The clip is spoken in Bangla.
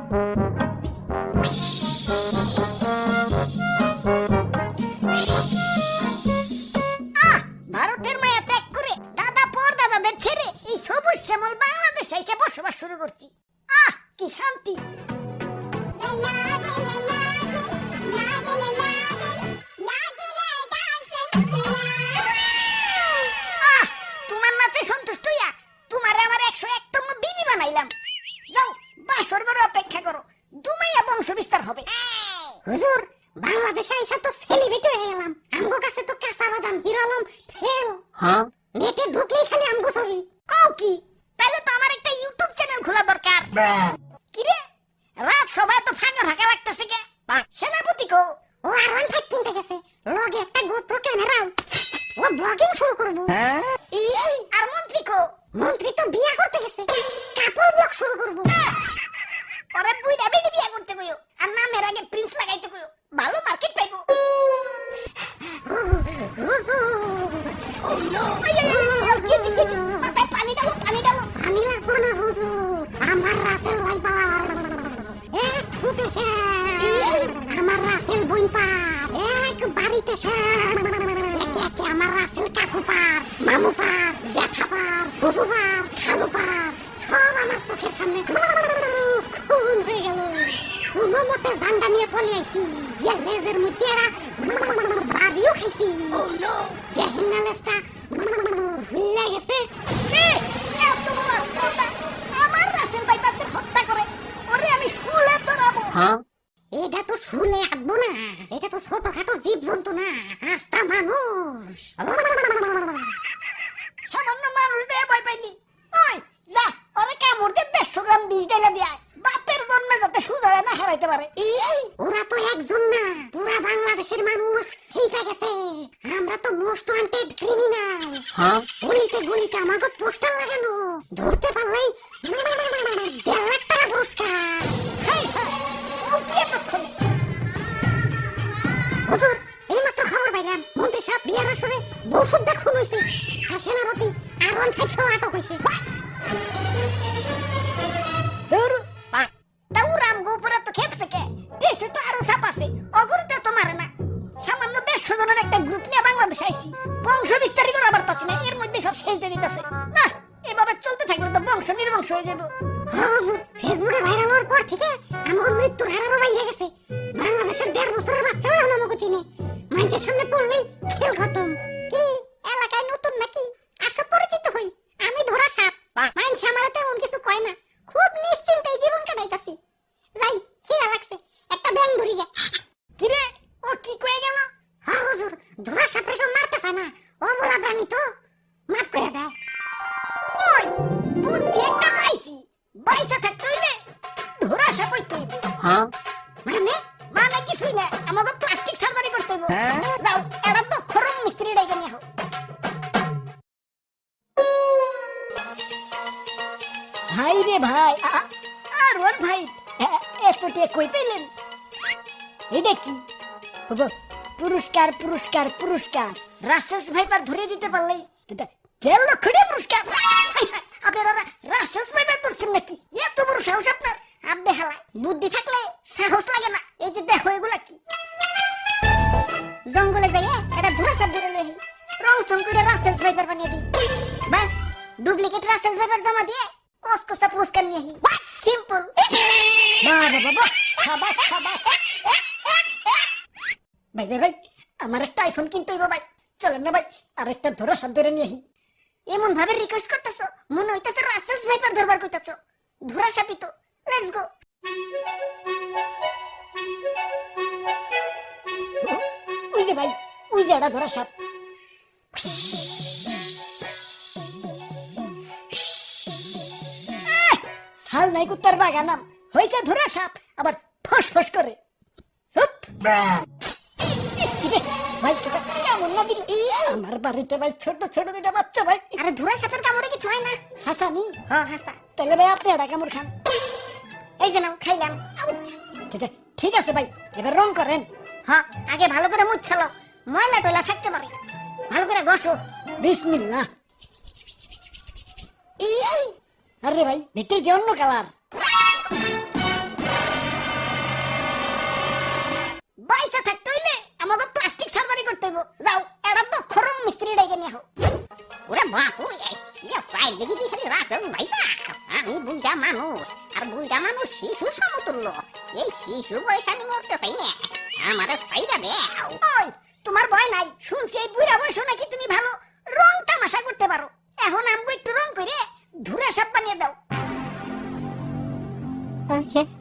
ভারতের মায়া ত্যাগ করে দাদা পর দাদাদের ছেড়ে এই সবুজ শ্যামল বাংলাদেশে এসে বসবাস শুরু করছি। কি শান্তি। তোমার নাচে সন্তুষ্ট হইয়া তোমারে আমার 101তম বিবি বানাইলাম। যাও বাসর ঘরে অপেক্ষা করো, দুমাইয়া বংশ বিস্তার হবে। হুজুর, বাংলাদেশে এসে তো সেলিব্রিটি হয়ে গেলাম। আমগো কাছে তো কাঁচা বাদাম হিরো আলম ফেল। হ্যাঁ, নেটে ঢুকলেই খালি আমগো ছবি। কও কি? তাহলে তো আমার একটা ইউটিউব চ্যানেল খোলা দরকার। কি রে, রাত সবাই তো ফাঁকা ফাঁকা লাগতেছে কে? সেনাপতি কো? ও আর ফাইট কিনতে গেছে, লগে একটা গোপ্রো ক্যামেরা। ও ব্লগিং শুরু করবো। এই আর মন্ত্রী কো? মন্ত্রী তো বিয়া করতে গেছে, কাপড় ব্লগ শুরু করবো। পরে বুইড়া বেডি বিয়া করতে কইও, আর নামের আগে প্রিন্স লাগাইতে কইও, ভালো মার্কেট পাইবো। মাথায় পানি ডালো, পানি ডালো। পানি লাগবো না হুজুর, আমার রাসেল ভাই পার এক ফুটে আমার রাসেল বোন পার এক বাড়িতে একে একে আমার রাসেল কাকু পার, মামু পার, জ্যাঠা পার, ফুফু পার, খালু পার, সব আমার চোখের সামনে খুন হয়ে গেল। কোনো মতে জান্ডা নিয়ে পলে আইছি, লেজের মধ্যে এরা বাড়িও খাইছি। দেখেন না লেজটা হুইলা গেছে। এত বড় স্পর্ধা, আমার রাসেল ভাই পারদের হত্যা করে ওরে আমি শুলে চড়াবো। এটা তো শুলে আঁটবো না, এটা তো ছোটখাটো জীব জন্তু না, আস্তা মানুষ। সামান্য মানুষ দিয়ে ভয় পাইলি? ওই যা, ওরে কামড় দিয়ে 150 গ্রাম বিষ ঢেলে দিয়ে আয়, বাপের জন্মে যাতে সুজায় না হারাইতে পারে। ওরা তো একজন না, পুরা বাংলাদেশের মানুষ হেইটা গেছে। আমরা তো মোস্ট ওয়ান্টেড ক্রিমিনাল। গলিতে গলিতে আমাকে পোস্টার লাগানো, ধরতে পারলেই 1.5 লাখ টাকা পুরস্কার। হুজুর, এইমাত্র খবর পাইলাম মন্ত্রী সাহেব বিয়ার আসরে বউ সুদ্ধা খুন হইছে, আর সেনাপতি আর 1.5 আটক হইছে। একটা গ্রুপ নিয়ে বাংলাদেশে আইছি, বংশ বিস্তারিত করা পারতাছি না, এর মধ্যে সব শেষ দিয়ে দিতেছে। না, এভাবে চলতে থাকলে তো বংশ নির্বংশ হয়ে যাবে। ফেসবুকে ভাইরাল হওয়ার পর থেকে আমার মৃত্যুর হারারও বাইরে গেছে। বাংলাদেশের 1.5 বছরের বাচ্চাও এখন আমাকে চিনে, মানুষের সামনে পড়লেই খেল খতম। কি এলাকায় নতুন নাকি? আসো পরিচিত হই, আমি ধরা সাপ। মানুষ আমার তেমন কিছু কয় না, খুব নিশ্চিন্তে জীবন কাটাইতাছি। যাই, খিদা লাগছে, একটা ব্যাং ধরি গে। কি রে, ও কি কয়ে গেল? হুজুর, ধরা সাপরে কেউ মারতেছে না, ও মোলা প্রাণী তো, মাফ করে দেয়। ওই বুদ্ধি একটা পাইছি, বাইসা থাকতে হইলে ধরা সাপ হইতে হইবে। মানে মানে কিছুই না, আমাকে প্লাস্টিক সার্জারি করতে হইব। যাও, এটা তো খরম মিস্ত্রি ডাইকে নিয়ে হোক। ভাই রে ভাই, আর ওর ভাই এতটে কই পেলেন? এটা কি? পুরস্কার পুরস্কার পুরস্কার, রাসেলস ভাইপার ধরে দিতে পারলেই 1.5 লক্ষ পুরস্কার। আপনারা রাসেলস ভাইপার ধরছেন নাকি? এত বড় সাহস আপনার? আব্বে হালাই, বুদ্ধি থাকলে সাহস লাগে না। এই যে দেখো, এগুলা কি? জঙ্গলে যাইয়ে এটা ধরা সাপ ধরে লই, রং সং করে রাসেলস ভাইপার বানিয়ে দিই। বাস, ডুপ্লিকেট রাসেলস ভাইপার জমা দিয়ে কসকসা পুরস্কার নিয়ে আসি। সিম্পল। বাবা বাবা, সাবাস সাবাস। ভাই ভাই ভাই, আমার একটা আইফোন কিনতে হইব ভাই, চলেন না ভাই আরেকটা ধরা সাপ ধরে নিয়ে আসি। এমন ভাবে রিকোয়েস্ট করতেছো, মনে হইতাছে রাসেলস ভাইপার ধরবার কইতাছো। ধরা সাপই তো, লেটস গো। ওই যে ভাই, ওই যে এটা ধরা সাপ। হাল নাই কুত্তার বাগানাম হয়েছে ধরা সাপ, আবার ফস ফস করে। চুপ ভাই, কেমন না দিল আমার বাড়িতে ভাই, ছোট ছোট দুটা বাচ্চা ভাই। আরে ধরা সাপের কামড়ে কিছু হয় না। হাসানি? হ্যাঁ হাসা। তাহলে ভাই আপনি একটা কামড় খান। এই যে নাও, খাইলাম। ঠিক আছে ভাই, এবার রং করেন। হ্যাঁ, আগে ভালো করে মুছালো, ময়লা টয়লা থাকতে পারে, ভালো করে ঘষো। বিসমিল্লাহ। আরে ভাই, ভিতরে যে অন্য কালার। বাপুরে ইয়া সাইড দেখি দি খালি রাসেল ভাইবা আমি বুইড়া মানুষ আর বুইড়া মানুষ শিশু সমতুল্য এই শিশু বয়সে আমি মরতে চাই না আমারে সাইডা দাও ওই তোমার ভয় নাই, শুনছি এই বুড়া বয়সে নাকি তুমি ভালো রং তামাশা করতে পারো। এখন আমগো একটু রং করে ধুরা সাপ বানিয়ে দাও। Okay.